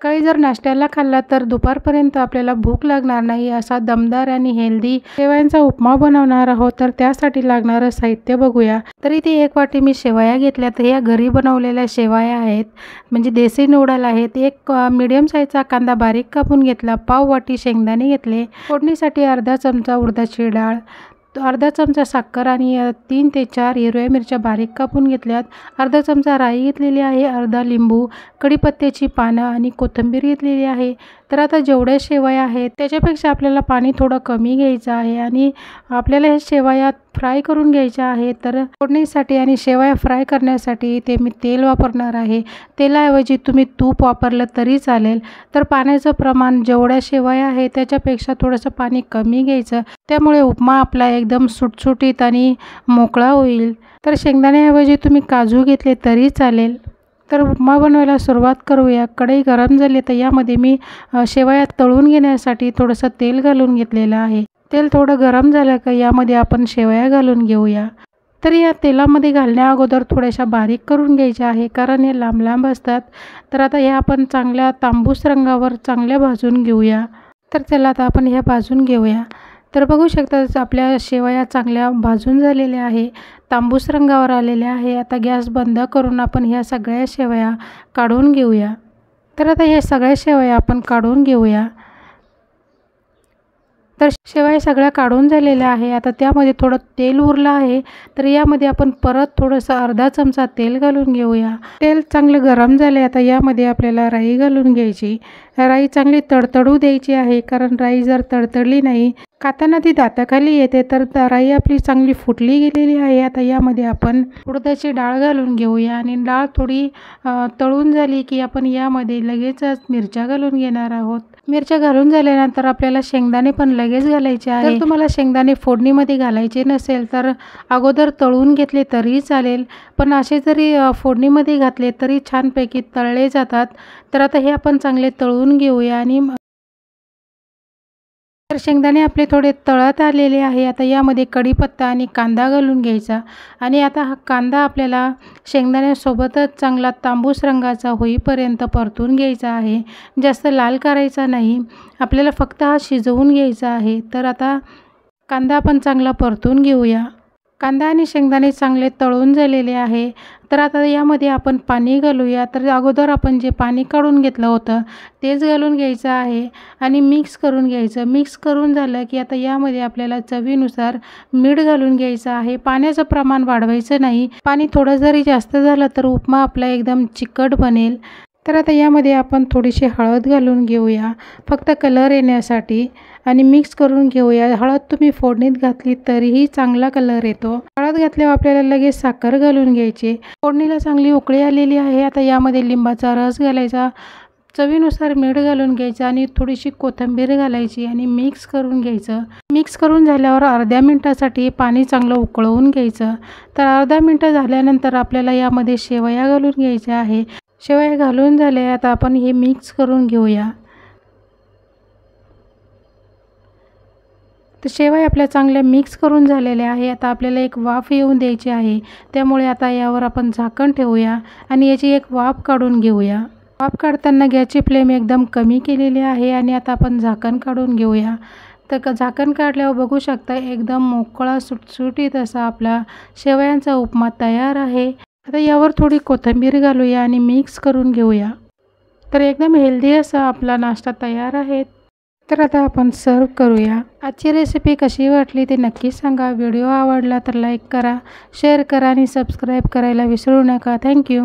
सकाळी जर नाश्त्याला खाल्ला तर दुपारपर्यंत आपल्याला भूक लागणार नाही असा दमदार आणि हेल्दी शेवयांचा उपमा बनवणार आहोत। तर त्यासाठी लागणारं साहित्य बघूया। तर इथे 1 वाटी मी शेवया घेतल्या। तर या घरी बनवलेल्या शेवया आहेत, म्हणजे देसी नूडल आहेत। एक मीडियम साईजचा कांदा बारीक कापून घेतला, पाव वाटी शेंगदाणे घेतले, फोडणीसाठी अर्धा चमचा उडदाची डाळ, अर्धा चमचा साखर आणि 3 ते 4 हिरव्या मिरच्या बारीक कापून घेतल्यात, अर्धा चमचा राई घेतलेली आहे, अर्धा लिंबू, कढीपत्त्याची पानं आणि कोथिंबीर घेतलेली आहे। तर आता जेवढ्या शेवया आहेत त्याच्यापेक्षा आपल्याला पाणी थोडं कमी घ्यायचं आहे आणि आपल्याला हे शेवया फ्राय करून घ्यायच्या आहेत। तर फोडणीसाठी आणि शेवया फ्राय करण्यासाठी इथे मी तेल वापरणार आहे। तेलाऐवजी तुम्ही तूप वापरलं तरी चालेल। तर पाण्याचं प्रमाण जेवढ्या शेवया आहे त्याच्यापेक्षा थोडंसं पाणी कमी घ्यायचं, त्यामुळे उपमा आपला एकदम सुटसुटीत आणि मोकळा होईल। तर शेंगदाण्याऐवजी तुम्ही काजू घेतले तरी चालेल। तर उपमा बनवायला सुरुवात करूया। कढई गरम झाली तर यामध्ये मी शेवया तळून घेण्यासाठी थोडंसं तेल घालून घेतलेलं आहे। तेल थोडं गरम झालं का यामध्ये आपण शेवया घालून घेऊया। तर या तेलामध्ये घालण्या अगोदर थोड्याशा बारीक करून घ्यायच्या आहे, कारण हे लांब लांब असतात। तर आता ह्या आपण चांगल्या तांबूस रंगावर चांगल्या भाजून घेऊया। तर चला आता आपण ह्या भाजून घेऊया। तर बघू शकता आपल्या शेवया चांगल्या भाजून झालेल्या आहे, तांबूस रंगावर आलेल्या आहे। आता गॅस बंद करून आपण ह्या सगळ्या शेवया काढून घेऊया। तर आता हे सगळ्या शेवया आपण काढून घेऊया। तर शेवया सगळ्या काढून झालेल्या आहे। आता त्यामध्ये थोडं तेल उरलं आहे, तर यामध्ये आपण परत थोडंसं अर्धा चमचा तेल घालून घेऊया। तेल चांगलं गरम झाले। आता यामध्ये आपल्याला राई घालून घ्यायची। राई चांगली तडतडू द्यायची आहे, कारण राई जर तडतडली नाही खाताना ती दाताखाली येते। तर राई आपली चांगली फुटली गेलेली आहे। आता यामध्ये आपण उडदाची डाळ घालून घेऊया आणि डाळ थोडी तळून झाली की आपण यामध्ये लगेचच मिरच्या घालून घेणार आहोत। मिरच्या घालून झाल्यानंतर आपल्याला शेंगदाणे पण लगेच घालायचे आहे। जर तुम्हाला शेंगदाणे फोडणीमध्ये घालायचे नसेल तर अगोदर तळून घेतले तरी चालेल, पण असे जरी फोडणीमध्ये घातले तरी छानपैकी तळले जातात। तर आता हे आपण चांगले तळून घेऊया आणि तर शेंगदाणे आपले थोडे तळत आलेले आहे। आता यामध्ये कढीपत्ता आणि कांदा घालून घ्यायचा आणि आता हा कांदा आपल्याला शेंगदाण्यासोबतच चांगला तांबूस रंगाचा होईपर्यंत परतून घ्यायचा आहे। जास्त लाल करायचा नाही, आपल्याला फक्त हा शिजवून घ्यायचा आहे। तर आता कांदा आपण चांगला परतून घेऊया। कांदा आणि शेंगदाणे चांगले तळून झालेले आहे। तर आता यामध्ये आपण पाणी घालूया। तर अगोदर आपण जे पाणी काढून घेतलं होतं तेच घालून घ्यायचं आहे आणि मिक्स करून घ्यायचं। मिक्स करून झालं की आता यामध्ये आपल्याला चवीनुसार मीठ घालून घ्यायचं आहे। पाण्याचं प्रमाण वाढवायचं नाही, पाणी थोडं जरी जास्त झालं तर उपमा आपला एकदम चिकट बनेल। तर आता यामध्ये आपण थोडीशी हळद घालून घेऊया, फक्त कलर येण्यासाठी, आणि मिक्स करून घेऊया। हळद तुम्ही फोडणीत घातली तरीही चांगला कलर येतो। हळद घातल्यावर आपल्याला लगेच साखर घालून घ्यायची। फोडणीला चांगली उकळी आलेली आहे। आता यामध्ये लिंबाचा रस घालायचा, चवीनुसार मीठ घालून घ्यायचं आणि थोडीशी कोथिंबीर घालायची आणि मिक्स करून घ्यायचं। मिक्स करून झाल्यावर अर्ध्या मिनिटासाठी पाणी चांगलं उकळवून घ्यायचं। तर अर्धा मिनिट झाल्यानंतर आपल्याला यामध्ये शेवया घालून घ्यायच्या आहे। शेवया घालून झाले, आता आपण हे मिक्स करून घेऊया। तर शेवया आपल्या चांगल्या मिक्स करून झालेल्या आहे। आता आपल्याला एक वाफ येऊन द्यायची आहे, त्यामुळे आता यावर आपण झाकण ठेवूया आणि याची एक वाफ काढून घेऊया। वाफ काढताना गॅसची फ्लेम एकदम कमी केलेली आहे आणि आता आपण झाकण काढून घेऊया। तर झाकण काढल्यावर बघू शकता एकदम मोकळा सुटसुटीत असा आपला शेवयांचा उपमा तयार आहे। आता यावर थोडी कोथिंबीर घालूया आणि मिक्स करून घेऊया। तर एकदम हेल्दी असा आपला नाश्ता तयार आहे। तर आता आपण सर्व करूया। आजची रेसिपी कशी वाटली ते नक्की सांगा। व्हिडिओ आवडला तर लाईक करा, शेअर करा आणि सबस्क्राईब करायला विसरू नका। थँक्यू।